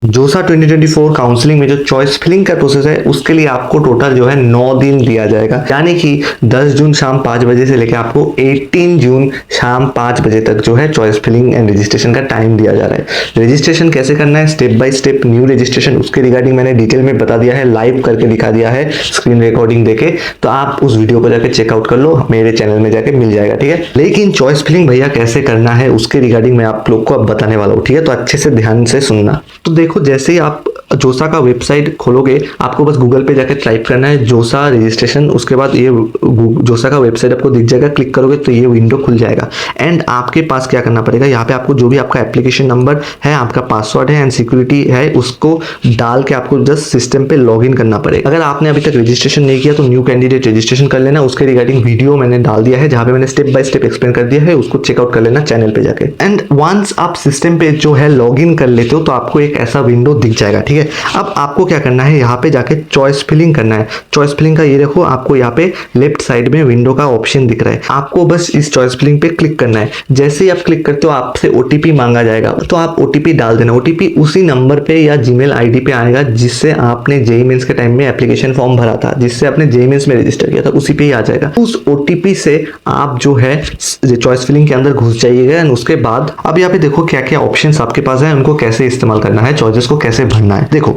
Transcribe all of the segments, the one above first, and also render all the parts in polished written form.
जोसा 2024 काउंसलिंग में जो चॉइस फिलिंग का प्रोसेस है उसके लिए आपको टोटल जो है 9 दिन दिया जाएगा, यानी कि 10 जून शाम 5 बजे से लेकर आपको 18 जून शाम 5 बजे तक जो है चॉइस फिलिंग एंड रजिस्ट्रेशन का टाइम दिया जा रहा है। रजिस्ट्रेशन कैसे करना है step by step, new registration उसके रिगार्डिंग मैंने डिटेल में बता दिया है, लाइव करके दिखा दिया है स्क्रीन रिकॉर्डिंग देके, तो आप उस वीडियो को जाके चेकआउट कर लो, मेरे चैनल में जाके मिल जाएगा। ठीक है, लेकिन चॉइस फिलिंग भैया कैसे करना है उसके रिगार्डिंग मैं आप लोग को अब बताने वाला हूँ। ठीक है, तो अच्छे से ध्यान से सुनना। तो देखो, जैसे ही आप जोसा का वेबसाइट खोलोगे आपको बस गूगल पे जाकर टाइप करना है जोसा रजिस्ट्रेशन, उसके बाद ये जोसा का वेबसाइट आपको दिख जाएगा, क्लिक करोगे तो ये विंडो खुल जाएगा। एंड आपके पास क्या करना पड़ेगा, यहाँ पे आपको जो भी आपका एप्लीकेशन नंबर है, आपका पासवर्ड है एंड सिक्योरिटी है, उसको डाल के आपको जस्ट सिस्टम पे लॉग इन करना पड़ेगा। अगर आपने अभी तक रजिस्ट्रेशन नहीं किया तो न्यू कैंडिडेट रजिस्ट्रेशन कर लेना, उसके रिगार्डिंग वीडियो मैंने डाल दिया है जहाँ पे मैंने स्टेप बाय स्टेप एक्सप्लेन कर दिया है, उसको चेकआउट कर लेना चैनल पे जाके। एंड वंस आप सिस्टम पे जो है लॉग इन कर लेते हो तो आपको एक ऐसा विंडो दिख जाएगा। ठीक है, अब आपको क्या करना है, यहाँ पे जाके चॉइस फिलिंग करना है। चॉइस फिलिंग का ये देखो, आपको यहाँ पे लेफ्ट साइड में विंडो का ऑप्शन दिख रहा है, आपको बस इस चॉइस फिलिंग पे क्लिक करना है। जैसे ही आप क्लिक करते हो आपसे ओटीपी मांगा जाएगा, तो आप ओटीपी डाल देना। ओटीपी उसी नंबर पे या जीमेल आईडी पे आएगा जिससे आपने जेईई मेंस के टाइम में एप्लीकेशन फॉर्म भरा था, जिससे आपने जेईई मेंस में रजिस्टर किया था, उसी पे ही आ जाएगा। उस ओटीपी से आप जो है चॉइस फिलिंग के अंदर घुस जाइएगा। एंड उसके बाद अब यहाँ पे देखो क्या क्या ऑप्शन आपके पास है, उनको कैसे इस्तेमाल करना है, चॉइसेस को कैसे भरना है। देखो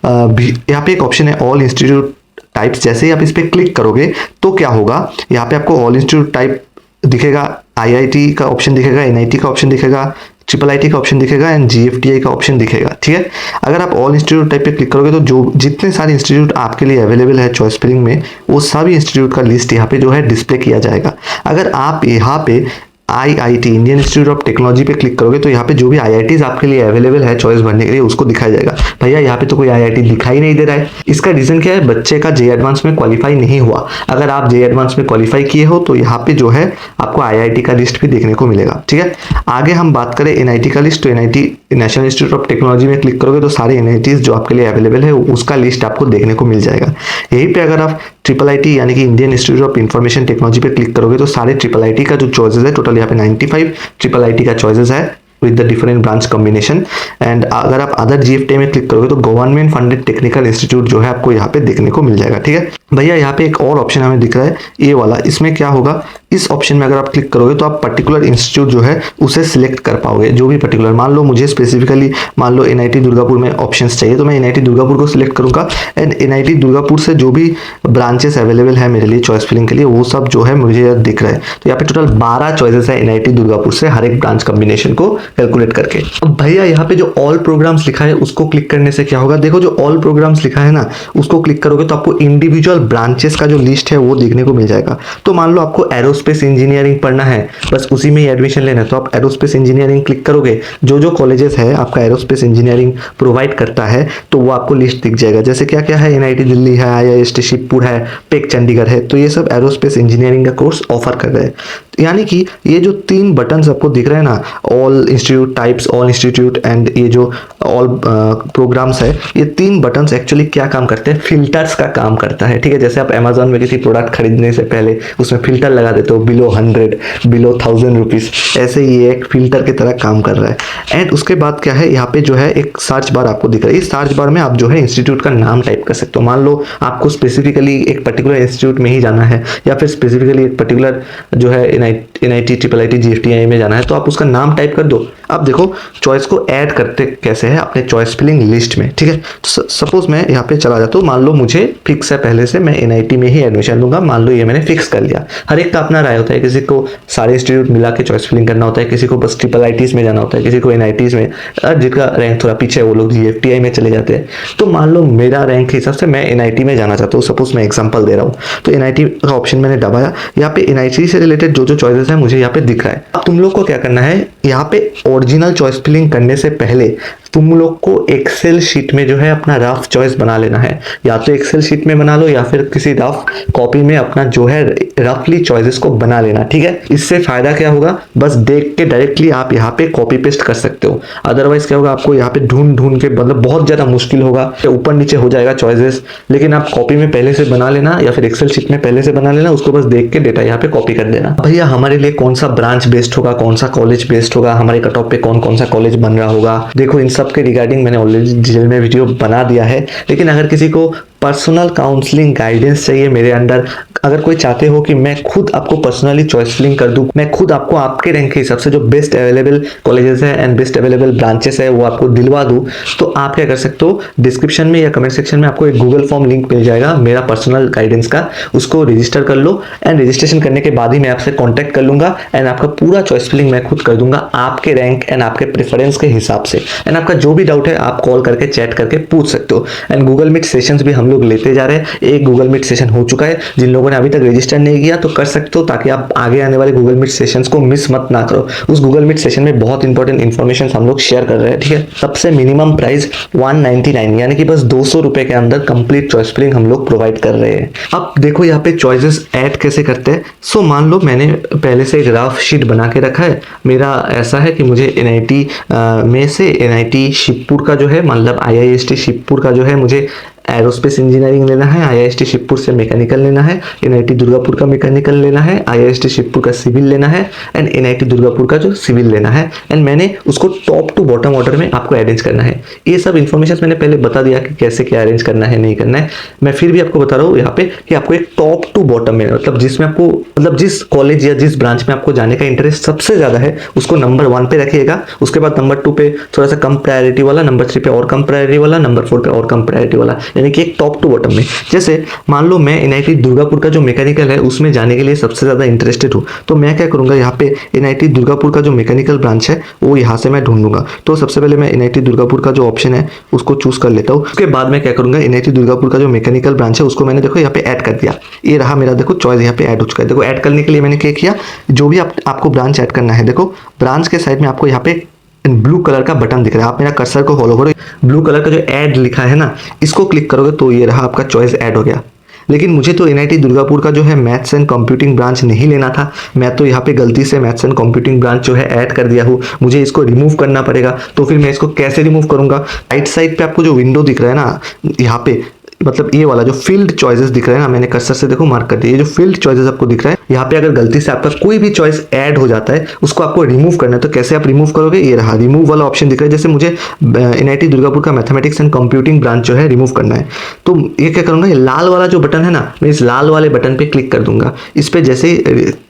यहाँ पे एक ऑप्शन है ऑल इंस्टीट्यूट टाइप्स, जैसे ही आप इस पे क्लिक करोगे तो क्या होगा, यहाँ पे आपको ऑल इंस्टीट्यूट टाइप दिखेगा, आईआईटी का ऑप्शन दिखेगा, एनआईटी का ऑप्शन दिखेगा, ट्रिपल आईटी का ऑप्शन दिखेगा एंड जीएफटीआई का ऑप्शन दिखेगा। ठीक है, अगर आप ऑल इंस्टीट्यूट टाइप पे क्लिक करोगे तो जो जितने सारे इंस्टीट्यूट आपके लिए अवेलेबल है चॉइस फिलिंग में, वो सभी इंस्टीट्यूट का लिस्ट यहाँ पे जो है डिस्प्ले किया जाएगा। अगर आप यहाँ पे IIT Indian institute of technology पे क्लिक करोगे तो यहाँ पे जो भी आईआईटीज आपके लिए अवेलेबल है चॉइस भरने के लिए उसको दिखाया जाएगा। भैया यहाँ पे तो कोई आईआईटी दिखाई नहीं दे रहा है, इसका रीजन क्या है, बच्चे का जेईई एडवांस में क्वालिफाई नहीं हुआ। अगर आप जेईई एडवांस में क्वालिफाई किए हो तो यहाँ पे जो है आपको आईआईटी का लिस्ट भी देखने को मिलेगा। ठीक है, आगे हम बात करें एनआईटी का लिस्ट, तो NIT national institute of technology में क्लिक करोगे तो सारे एनआईटीज जो आपके लिए अवेलेबल है उसका लिस्ट आपको देखने को मिल जाएगा। यहीं पे अगर आप ट्रिपल आईटी यानी कि Indian institute of information technology पे क्लिक करोगे तो सारे ट्रिपल आईटी का जो चॉइसेस है, टोटल यहाँ पे 95 ट्रिपल आईटी का चॉइसेस है with the different branch combination. And अगर आप अदर जीएफटी में क्लिक करोगे तो गवर्नमेंट फंडेड टेक्निकल इंस्टीट्यूट जो है आपको यहाँ पे देखने को मिल जाएगा। ठीक है भैया, यहाँ पे एक और ऑप्शन हमें दिख रहा है ये वाला, इसमें क्या होगा, इस ऑप्शन में अगर आप क्लिक करोगे तो आप पर्टिकुलर इंस्टीट्यूट जो है उसे सिलेक्ट कर पाओगे, जो भी पर्टिकुलर, मान लो मुझे स्पेसिफिकली मान लो एनआईटी दुर्गापुर में ऑप्शंस चाहिए तो मैं एनआईटी दुर्गापुर को सिलेक्ट करूंगा। एंड एनआईटी दुर्गापुर से जो भी ब्रांचेस अवेलेबल है मेरे लिए चॉइस फिलिंग के लिए वो सब जो है मुझे दिख रहा है। तो यहाँ पे टोटल 12 चॉइसेस है एनआईटी दुर्गापुर से, हर एक ब्रांच कॉम्बिनेशन को कैलकुलेट करके। अब भैया यहाँ पे जो ऑल प्रोग्राम्स लिखा है उसको क्लिक करने से क्या होगा, देखो जो ऑल प्रोग्राम्स लिखा है ना उसको क्लिक करोगे तो आपको इंडिविजुअल ब्रांचेस का जो लिस्ट है वो देखने को मिल जाएगा। तो मान लो आपको एरोस्पेस इंजीनियरिंग पढ़ना है, बस उसी में ही एडमिशन लेना है, तो आप एरोस्पेस इंजीनियरिंग क्लिक करोगे, जो जो कॉलेजेस है आपका एरोस्पेस इंजीनियरिंग प्रोवाइड करता है तो वो आपको लिस्ट दिख जाएगा। जैसे क्या क्या है, एनआईटी दिल्ली है, आईआईएसटी शिवपुर है, पेक चंडीगढ़ है, तो ये सब एरोस्पेस इंजीनियरिंग का कोर्स ऑफर कर रहे हैं। यानी कि ये जो 3 बटन्स आपको दिख रहे हैं ना, all institute types, all institute and ये जो ऑल प्रोग्राम्स है, ये 3 बटन्स एक्चुअली क्या काम करते हैं, फिल्टर्स का काम करता है। ठीक है, जैसे आप अमेजोन में किसी प्रोडक्ट खरीदने से पहले उसमें फिल्टर लगा देते हो, बिलो 100, बिलो 1000 रुपीज, ऐसे ही ये एक फिल्टर की तरह काम कर रहा है। एंड उसके बाद क्या है, यहाँ पे जो है एक सर्च बार आपको दिख रहा है, इस सर्च बार में आप जो है इंस्टीट्यूट का नाम टाइप कर सकते हो। मान लो आपको स्पेसिफिकली एक पर्टिकुलर इंस्टीट्यूट में ही जाना है या फिर स्पेसिफिकली एक पर्टिकुलर जो है एनआईटी ट्रिपल आईटी जीएफटीआई में जाना है, तो आप उसका नाम टाइप कर दो। अब देखो चॉइस को ऐड करते कैसे है अपने चॉइस फिलिंग लिस्ट में। ठीक है, सपोज मैं यहाँ पे चला जाता हूँ, मान लो मुझे फिक्स है पहले से मैं एनआईटी में ही एडमिशन लूंगा, मान लो ये मैंने फिक्स कर लिया। हर एक का अपना राय होता है, किसी को सारे इंस्टीट्यूट मिला के चॉइस फिलिंग करना होता है, किसी को बस ट्रिपल आईटीज में जाना होता है, किसी को एनआईटीज में, जिनका रैंक थोड़ा पीछे है वो लोग जीएफटीआई में चले जाते हैं। तो मान लो मेरा रैंक के हिसाब से मैं एनआईटी में जाना चाहता हूँ, सपोज मैं एग्जाम्पल दे रहा हूँ, तो एनआईटी का ऑप्शन मैंने दबाया, यहाँ पे एनआईटी से रिलेटेड जो जो चॉइसेस है मुझे यहाँ पे दिख रहा है। अब तुम लोग को क्या करना है, यहाँ पे ओरिजिनल चॉइस फिलिंग करने से पहले तुम लोग को एक्सेल शीट में जो है अपना रफ चॉइस बना लेना है, या तो एक्सेल शीट में बना लो या फिर किसी रफ कॉपी में अपना जो है रफली चॉइसेस को बना लेना। ठीक है, इससे फायदा क्या होगा, बस देख के डायरेक्टली आप यहाँ पे कॉपी पेस्ट कर सकते हो। अदरवाइज क्या होगा, आपको यहाँ पे ढूंढ ढूंढ के मतलब बहुत ज्यादा मुश्किल होगा, ऊपर नीचे हो जाएगा चॉइसेस। लेकिन आप कॉपी में पहले से बना लेना या फिर एक्सेल शीट में पहले से बना लेना, उसको बस देख के डेटा यहाँ पे कॉपी कर देना। भैया हमारे लिए कौन सा ब्रांच बेस्ट होगा, कौन सा कॉलेज बेस्ट होगा, हमारे कट ऑफ पे कौन कौन सा कॉलेज बन रहा होगा, देखो इन सब सब के रिगार्डिंग मैंने ऑलरेडी डिटेल में वीडियो बना दिया है। लेकिन अगर किसी को पर्सनल काउंसलिंग गाइडेंस चाहिए मेरे अंडर, अगर कोई चाहते हो कि मैं खुद आपको पर्सनली चॉइस फिलिंग कर दूं, मैं खुद आपको आपके रैंक के हिसाब से जो बेस्ट अवेलेबल कॉलेजेस है एंड बेस्ट अवेलेबल ब्रांचेस है वो आपको दिलवा दूं, तो आप क्या कर सकते हो, डिस्क्रिप्शन में या कमेंट सेक्शन में आपको एक गूगल फॉर्म लिंक मिल जाएगा मेरा पर्सनल गाइडेंस का, उसको रजिस्टर कर लो एंड रजिस्ट्रेशन करने के बाद ही मैं आपसे कॉन्टैक्ट कर लूंगा एंड आपका पूरा चॉइस फिलिंग मैं खुद कर दूंगा आपके रैंक एंड आपके प्रेफरेंस के हिसाब से। एंड आपका जो भी डाउट है आप कॉल करके चैट करके पूछ सकते हो। एंड गूगल मीट सेशंस भी हम लोग लेते जा रहे हैं, एक गूगल मीट सेशन हो चुका है, जिन लोगों ने अभी तक रजिस्टर नहीं किया तो कर सकते हो, ताकि आप आगे आने वाले गूगल मीट सेशंस को मिस मत ना करो। उस गूगल मीट सेशन में बहुत इंपॉर्टेंट इन्फॉर्मेशन हम लोग शेयर कर रहे हैं, ठीक है। सबसे मिनिमम प्राइस 199 यानी कि बस 200 रुपए के अंदर कंप्लीट चॉइस फिलिंग हम लोग प्रोवाइड कर रहे हैं। अब देखो यहाँ पे चॉइसेस ऐड कैसे करते हैं। सो मान लो मैंने पहले से एक रफ शीट बना के रखा है, मेरा ऐसा है कि मुझे एनआईटी में से एनआईटी शिवपुर का जो है, मतलब आईआईएसटी शिवपुर का जो है मुझे एरोस्पेस इंजीनियरिंग लेना है, आईआईएसटी शिवपुर से मैकेनिकल लेना है, एनआईटी दुर्गापुर का मैकेनिकल लेना है, आईआईएसटी शिवपुर का सिविल लेना है एंड एनआईटी दुर्गापुर का जो सिविल लेना है। एंड मैंने उसको टॉप टू बॉटम ऑर्डर में आपको अरेंज करना है। ये सब इन्फॉर्मेशन मैंने पहले बता दिया कि कैसे क्या अरेंज करना है, नहीं करना है। मैं फिर भी आपको बता रहा हूँ यहाँ पे कि आपको एक टॉप टू बॉटम में, मतलब जिसमें आपको, मतलब जिस कॉलेज या जिस ब्रांच में आपको जाने का इंटरेस्ट सबसे ज्यादा है उसको नंबर 1 पे रखिएगा, उसके बाद नंबर 2 पे थोड़ा सा कम प्रायोरिटी वाला, नंबर 3 पे और कम प्रायोरिटी वाला, नंबर 4 पे और कम प्रायोरिटी वाला, यानी कि एक टॉप टू बॉटम में। जैसे मान लो मैं एनआईटी दुर्गापुर का जो मैकेनिकल है उसमें जाने के लिए सबसे ज्यादा इंटरेस्टेड हूँ, तो मैं क्या करूंगा, यहाँ पे एनआईटी दुर्गापुर का जो मैकेनिकल ब्रांच है वो यहाँ से मैं ढूंढूंगा। तो सबसे पहले मैं एनआईटी दुर्गापुर का जो ऑप्शन है उसको चूज कर लेता हूँ। उसके बाद मैं क्या करूंगा, एनआईटी दुर्गापुर का जो मैकेनिकल ब्रांच है उसको मैंने देखो यहाँ पे ऐड कर दिया, ये रहा मेरा देखो चॉइस यहाँ पे ऐड हो चुका है। देखो ऐड करने के लिए मैंने क्या किया, जो भी आपको ब्रांच ऐड करना है, देखो ब्रांच के साइड में आपको यहाँ पे ब्लू कलर का बटन दिख रहा है, आप मेरा कर्सर को फॉलो करो, ब्लू कलर का जो ऐड लिखा है ना, इसको क्लिक करोगे तो ये रहा आपका चॉइस ऐड हो गया। लेकिन मुझे तो एनआईटी दुर्गापुर का जो है मैथ्स एंड कंप्यूटिंग ब्रांच नहीं लेना था, मैं तो यहाँ पे गलती से मैथ्स एंड कंप्यूटिंग ब्रांच जो है ऐड कर दिया हूँ, मुझे इसको रिमूव करना पड़ेगा। तो फिर मैं इसको कैसे रिमूव करूंगा, राइट साइड पे आपको जो विंडो दिख रहा है ना, यहाँ पे मतलब ये वाला जो फील्ड चॉइसेस दिख रहा है ना, मैंने कर्सर से देखो मार्क कर दिया, ये जो फील्ड चॉइसेस आपको दिख रहा है, यहाँ पे अगर गलती से आपका कोई भी चॉइस ऐड हो जाता है उसको आपको रिमूव करना है। तो कैसे आप रिमूव करोगे, ये रहा रिमूव वाला ऑप्शन दिख रहा है। जैसे मुझे एनआईटी दुर्गापुर का मैथमेटिक्स एंड कंप्यूटिंग ब्रांच जो है रिमूव करना है, तो ये क्या करूंगा, ये लाल वाला जो बटन है ना, मैं इस लाल वाले बटन पे क्लिक कर दूंगा। इस पे जैसे ही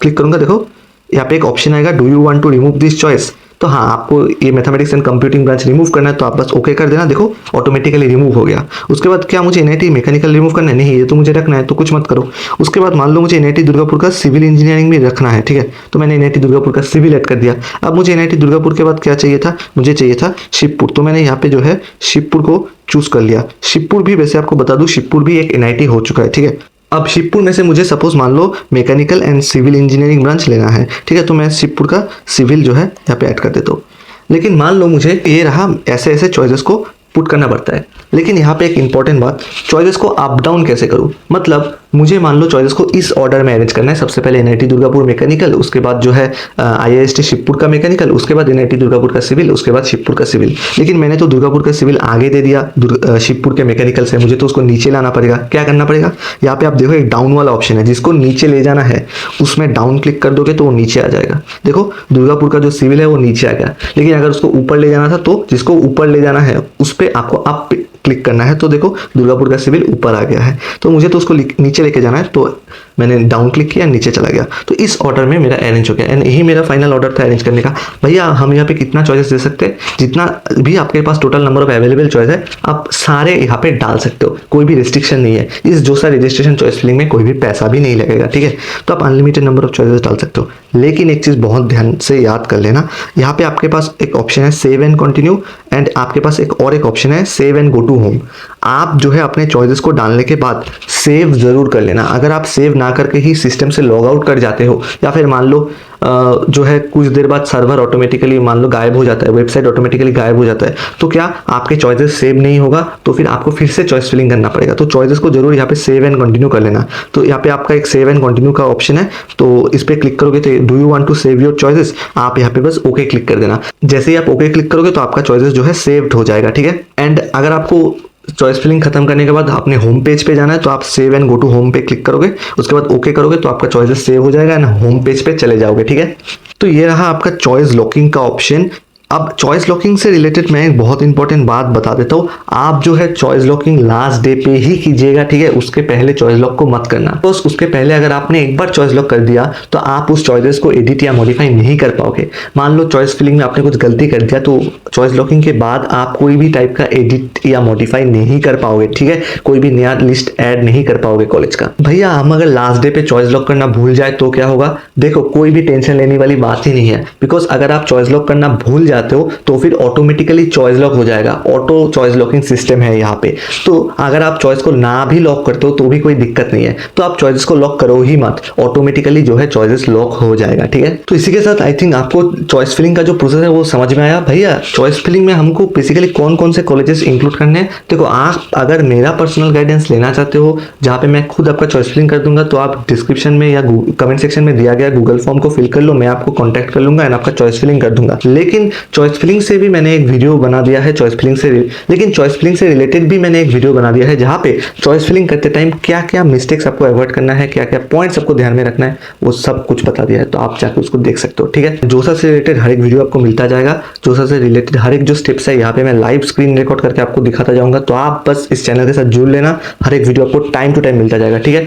क्लिक करूंगा, देखो यहाँ पे एक ऑप्शन आएगा, do you want to remove this choice. तो हाँ, आपको ये mathematics and computing branch remove करना है, तो आप बस ओके कर देना, देखो ऑटोमेटिकली रिमूव हो गया। उसके बाद क्या मुझे एनआईटी मैकेनिकल रिमूव करना है, नहीं ये तो मुझे रखना है, तो कुछ मत करो। उसके बाद मान लो मुझे एनआईटी दुर्गापुर का सिविल इंजीनियरिंग भी रखना है, ठीक है, तो मैंने एनआईटी दुर्गापुर का सिविल ऐड कर दिया। अब मुझे एनआईटी दुर्गापुर के बाद क्या चाहिए था, मुझे चाहिए था शिवपुर, तो मैंने यहाँ पे जो है शिवपुर को चूज कर लिया। शिवपुर भी, वैसे आपको बता दूं, शिवपुर भी एक एनआईटी हो चुका है, ठीक है। अब शिवपुर में से मुझे सपोज मान लो mechanical and civil engineering branch लेना है, ठीक है, तो मैं शिवपुर का सिविल जो है यहाँ पे ऐड कर देता हूँ। लेकिन मान लो मुझे ये रहा, ऐसे ऐसे चॉइसेस को पुट करना पड़ता है। लेकिन यहाँ पे एक इंपॉर्टेंट बात, चॉइसेस को अप डाउन कैसे करूँ, मतलब मुझे मान लो चॉइसेस को इस ऑर्डर में अरेंज करना है। सबसे पहले एनआईटी दुर्गापुर मैकेनिकल, उसके बाद जो है आईआईएसटी शिवपुर का मैकेनिकल, उसके बाद एनआईटी दुर्गापुर का सिविल, उसके बाद शिवपुर का सिविल। लेकिन मैंने तो दुर्गापुर का सिविल आगे दे दिया शिवपुर के मैकेनिकल से, मुझे तो उसको नीचे लाना पड़ेगा। क्या करना पड़ेगा, यहाँ पे आप देखो एक डाउन वाला ऑप्शन है, जिसको नीचे ले जाना है उसमें डाउन क्लिक कर दोगे तो वो नीचे आ जाएगा। देखो दुर्गापुर का जो सिविल है वो नीचे आ गया, लेकिन अगर उसको ऊपर ले जाना था तो जिसको ऊपर ले जाना है उस पर आपको अप क्लिक करना है, तो देखो दुर्गापुर का सिविल ऊपर आ गया है, तो मुझे तो उसको नीचे लेके जाना है, तो मैंने डाउन क्लिक किया, नीचे चला गया। तो इस ऑर्डर में मेरा अरेंज हो गया एंड यही मेरा फाइनल ऑर्डर था अरेंज करने का। भैया हम यहाँ पे कितना चॉइसेस दे सकते हैं, जितना भी आपके पास total number of available choice है आप सारे यहाँ पे डाल सकते हो, कोई भी रिस्ट्रिक्शन नहीं है। इस जोसा रजिस्ट्रेशन चॉइस फिलिंग में कोई भी पैसा भी नहीं लगेगा, ठीक है, तो आप अनलिमिटेड नंबर ऑफ चॉइसेस डाल सकते हो। लेकिन एक चीज बहुत ध्यान से याद कर लेना, यहाँ पे आपके पास एक ऑप्शन है सेव एंड कंटिन्यू एंड आपके पास एक और एक ऑप्शन है save and go to home. आप जो है अपने चॉइसेस को डालने के बाद सेव जरूर कर लेना। अगर आप सेव ना करके ही सिस्टम से लॉग आउट कर जाते हो या फिर मान लो जो है कुछ देर बाद सर्वर ऑटोमेटिकली मान लो गायब हो जाता है, वेबसाइट ऑटोमेटिकली गायब हो जाता है, तो क्या आपके चॉइसेस सेव नहीं होगा, तो फिर आपको फिर से चॉइस फिलिंग करना पड़ेगा। तो चॉइसेस को जरूर यहाँ पे सेव एंड कंटिन्यू कर लेना। तो यहाँ पे आपका एक सेव एंड कंटिन्यू का ऑप्शन है, तो इस पे क्लिक करोगे तो do you want to save your choices, आप यहाँ पे बस ओके क्लिक कर देना। जैसे ही आप ओके क्लिक करोगे तो आपका चॉइसेस जो है सेव्ड हो जाएगा, ठीक है। एंड अगर आपको चॉइस फिलिंग खत्म करने के बाद अपने होम पेज पे जाना है तो आप save and go to home पे क्लिक करोगे, उसके बाद ओके करोगे तो आपका चॉइसेस सेव हो जाएगा एंड होम पेज पे चले जाओगे, ठीक है। तो ये रहा आपका चॉइस लॉकिंग का ऑप्शन। अब चॉइस लॉकिंग से रिलेटेड मैं एक बहुत इंपॉर्टेंट बात बता देता हूँ। आप जो है चॉइस लॉकिंग लास्ट डे पे ही कीजिएगा, ठीक है। उसके पहले चॉइस लॉक को मत करना। तो उसके पहले अगर आपने एक बार चॉइस लॉक कर दिया तो आप उस चॉइसेस को एडिट या मॉडिफाई नहीं कर पाओगे। मान लो चॉइस फिलिंग में आपने कुछ गलती कर दिया तो चॉइस लॉकिंग के बाद आप कोई भी टाइप का एडिट या मॉडिफाई नहीं कर पाओगे, ठीक है। कोई भी नया लिस्ट ऐड नहीं कर पाओगे कॉलेज का। भैया हम अगर लास्ट डे पे चॉइस लॉक करना भूल जाए तो क्या होगा? देखो कोई भी टेंशन लेने वाली बात ही नहीं है, बिकॉज अगर आप चॉइस लॉक करना भूल जाते हो तो फिर ऑटोमेटिकली चॉइस लॉक हो जाएगा। ऑटो चॉइस लॉकिंग सिस्टम है यहाँ पे। तो अगर आप चॉइस को ना भी लॉक करते हो तो भी कोई दिक्कत नहीं है। तो आप चॉइस को लॉक करो ही मत, ऑटोमेटिकली जो है चॉइसेस लॉक हो जाएगा, ठीक है। तो इसी के साथ आई थिंक आपको चॉइस फिलिंग का जो प्रोसेस है वो समझ में आया। भैया चॉइस फिलिंग में हमको बेसिकली कौन कौन से कॉलेजेस इंक्लूड करने हैं, देखो आप अगर मेरा पर्सनल गाइडेंस लेना चाहते हो जहाँ पे मैं खुद आपका चॉइस फिलिंग कर दूंगा तो आप डिस्क्रिप्शन में या कमेंट सेक्शन में दिया गया गूगल फॉर्म को फिल कर लो, मैं आपको कॉन्टैक्ट कर लूंगा एंड आपका चॉइस फिलिंग कर दूंगा। लेकिन चॉइस फिलिंग से भी मैंने एक वीडियो बना दिया है, चॉइस फिलिंग से रिलेटेड भी मैंने एक वीडियो बना दिया है जहाँ पे चॉइस फिलिंग करते टाइम क्या क्या मिस्टेक्स आपको अवॉइड करना है, क्या क्या पॉइंट्स आपको ध्यान में रखना है, वो सब कुछ बता दिया है। तो आप जाकर उसको देख सकते हो, ठीक है। जोसा से रिलेटेड हर एक वीडियो आपको मिलता जाएगा। जोसा से रिलेटेड हर एक जो स्टेप्स है यहाँ पे मैं लाइव स्क्रीन रिकॉर्ड करके आपको दिखाता जाऊंगा। तो आप बस इस चैनल के साथ जुड़ लेना, हर एक वीडियो आपको टाइम टू टाइम मिलता जाएगा, ठीक है।